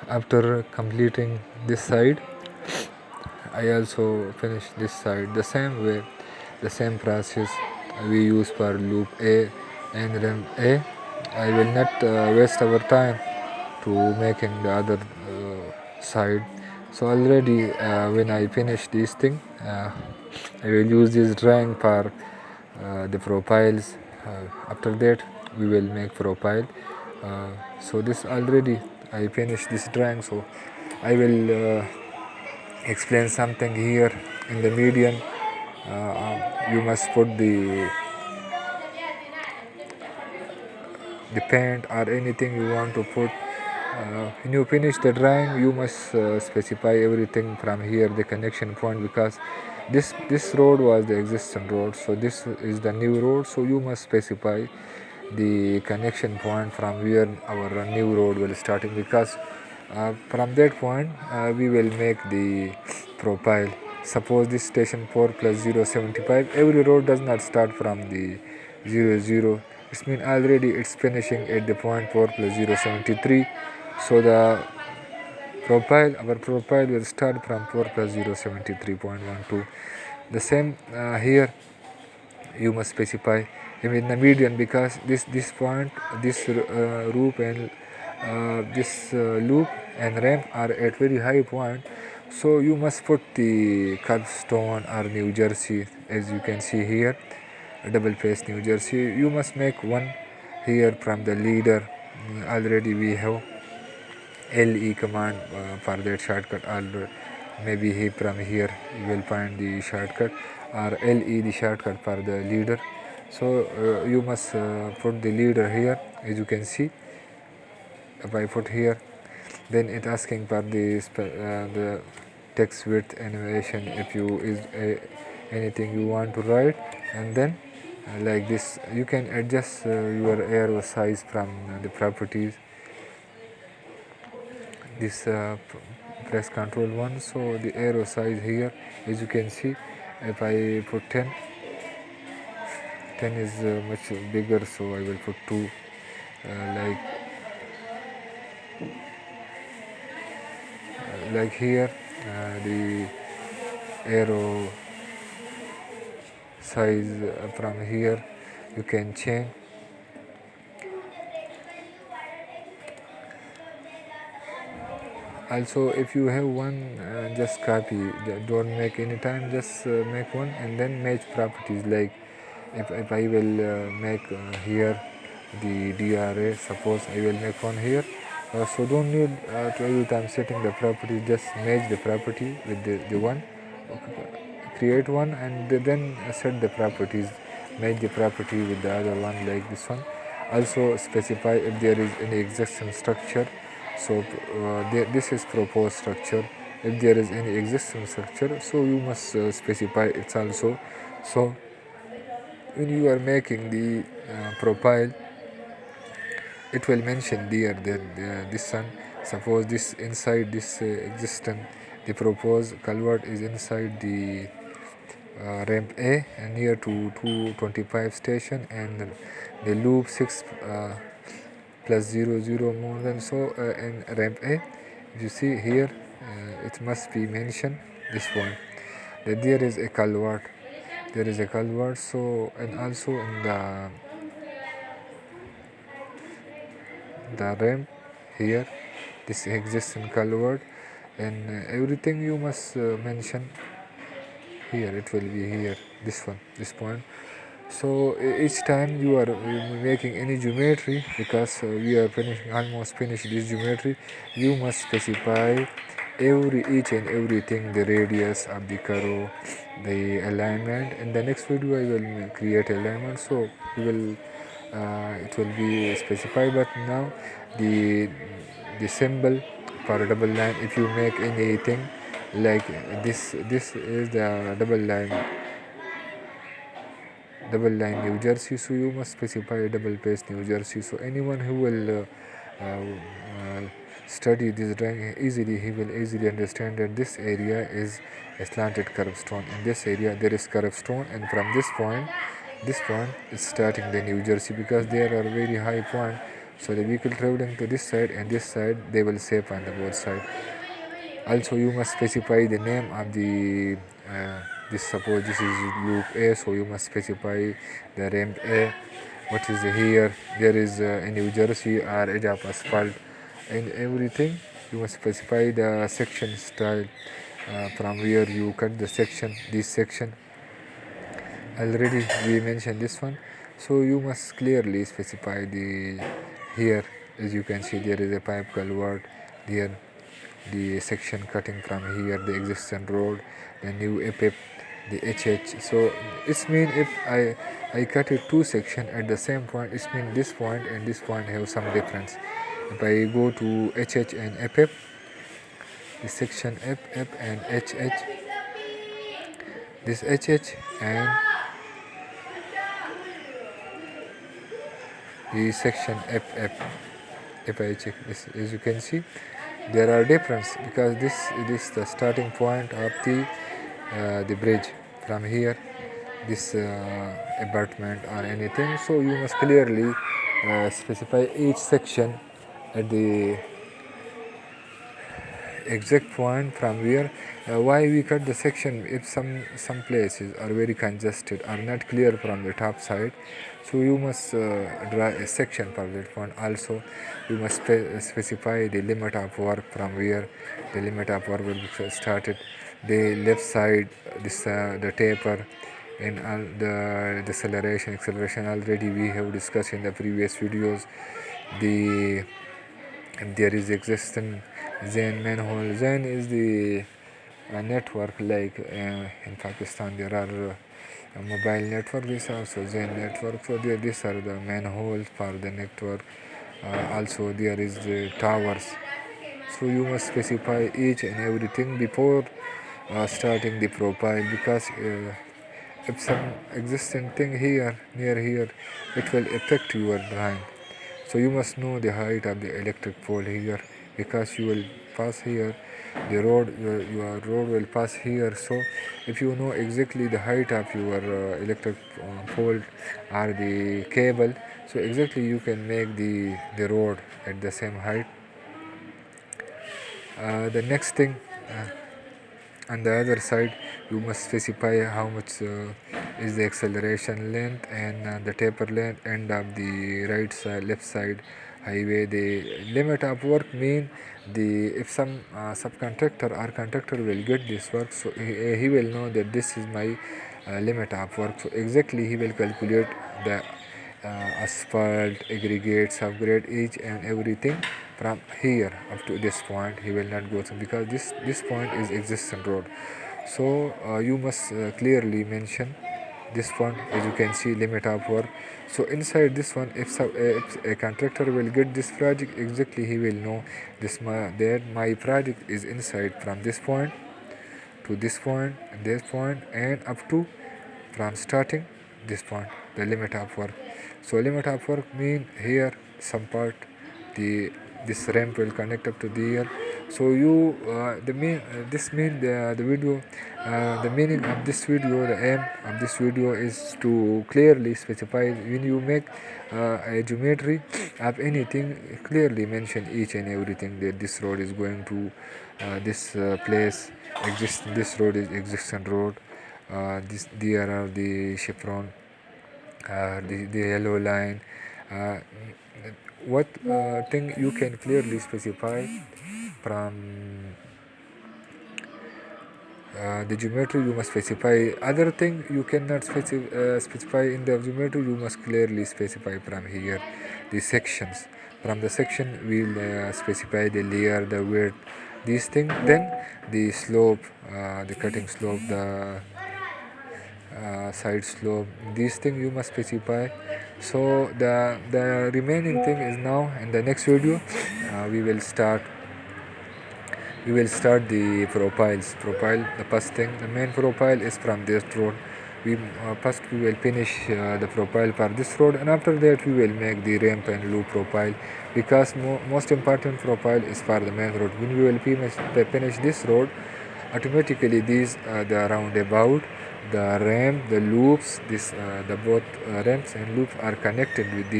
After completing this side, I also finish this side the same way, the same process we use for loop A and rem A. I will not waste our time to making the other side. So already when I finish this thing, I will use this drawing for the profiles. After that we will make profile. So this already I finished this drawing, so I will explain something here in the median. You must put the paint or anything you want to put. When you finish the drawing, you must specify everything from here, the connection point, because this road was the existing road, so this is the new road, so you must specify the connection point from where our new road will starting, because from that point we will make the profile. Suppose this station 4 plus 075, every road does not start from the 00. It means already it's finishing at the point 4 plus 073. So the profile, our profile will start from 4 plus 073.12. The same here you must specify in the median, because this point, this loop and this loop and ramp are at very high point, so you must put the curbstone or New Jersey, as you can see here, a double face New Jersey. You must make one here from the leader. Already we have LE command for that shortcut, or maybe from here you will find the shortcut, or LE the shortcut for the leader. So you must put the leader here, as you can see. If I put here, then it asking for the text width animation, if you is anything you want to write, and then like this you can adjust your arrow size from the properties. This press control 1, so the arrow size here, as you can see, if I put 10, 10 is much bigger, so I will put 2, like here the arrow size from here you can change. Also, if you have one, just copy, don't make any time, just make one and then match properties. Like if I will make here the DRA, suppose I will make one here, so don't need to every time setting the property, just match the property with the one, create one, and then set the properties, match the property with the other one, like this one. Also specify if there is any existing structure, so this is proposed structure. If there is any existing structure, so you must specify it also. So when you are making the profile, it will mention there that this one, suppose this inside this existing, the proposed culvert is inside the ramp A and near to 225 station, and the loop 6 plus 00 more than, so in ramp A, if you see here, it must be mentioned this one, that there is a culvert, there is a culvert. So and also in the ramp here, this existing culvert, and everything you must mention here, it will be here, this one, this point. So each time you are making any geometry, because we are finishing, almost finished this geometry, you must specify each and everything, the radius of the curve, the alignment. In the next video I will create alignment, so we will it will be specified. But now the symbol for a double line, if you make anything like this is the double line New Jersey, so you must specify a double face New Jersey. So anyone who will study this drawing easily, he will easily understand that this area is a slanted curve stone, in this area there is curve stone, and from this point is starting the New Jersey, because there are very high point. So the vehicle traveling to this side and this side, they will safe on the both side. Also you must specify the name of the this, suppose this is loop A, so you must specify the ramp A. What is here? There is in New Jersey or edge of asphalt and everything. You must specify the section style from where you cut the section. This section already we mentioned this one, so you must clearly specify the here. As you can see, there is a pipe culvert there, the section cutting from here, the existing road, the new EPIP, the HH. So it means if I cut it two section at the same point, it means this point and this point have some difference. If I go to HH and EPIP, the section FF and HH, this HH and the section FF, if I check this, as you can see, there are difference because this is the starting point of the bridge from here, this apartment or anything. So you must clearly specify each section at the exact point from where why we cut the section. If some places are very congested or not clear from the top side, so you must draw a section for that point. Also you must specify the limit of work from where the limit of work will be started, the left side, this the taper and all the deceleration, acceleration. Already we have discussed in the previous videos. The there is existing Zain manhole. Zain is the network, like in Pakistan there are mobile network. This also Zain network. So these are the manholes for the network. Also there is the towers. So you must specify each and everything before starting the profile, because if some existing thing here near here, it will affect your drawing. So you must know the height of the electric pole here, because you will pass here, the road, your road will pass here. So if you know exactly the height of your electric pole or the cable, so exactly you can make the road at the same height. The next thing, on the other side, you must specify how much is the acceleration length and the taper length, and of the right side, left side highway. The limit of work mean the if some subcontractor or contractor will get this work, so he will know that this is my limit of work. So exactly he will calculate the asphalt, aggregates, upgrade, each and everything from here up to this point. He will not go through, because this point is existing road. So you must clearly mention this one. As you can see, limit of work. So inside this one, if a contractor will get this project, exactly he will know that my project is inside from this point to this point and up to from starting this point, the limit of work. So limit of work mean here some part, the this ramp will connect up to the here. So you this mean the video, the meaning of this video, the aim of this video is to clearly specify when you make a geometry of anything, clearly mention each and everything, that this road is going to this place, this road is existing road, this there are the chevron, the yellow line. uh, what thing you can clearly specify from the geometry, you must specify. Other thing you cannot specify in the geometry, you must clearly specify from here the sections. From the section we'll specify the layer, the width, these things. Then the slope, the cutting slope, the side slope, these things you must specify. So the remaining thing is now in the next video. We will start the profile. The first thing, the main profile is from this road. We first we will finish the profile for this road, and after that we will make the ramp and loop profile, because most important profile is for the main road. When we will finish this road, automatically these the roundabout, the ramp, the loops, this the both ramps and loops are connected with these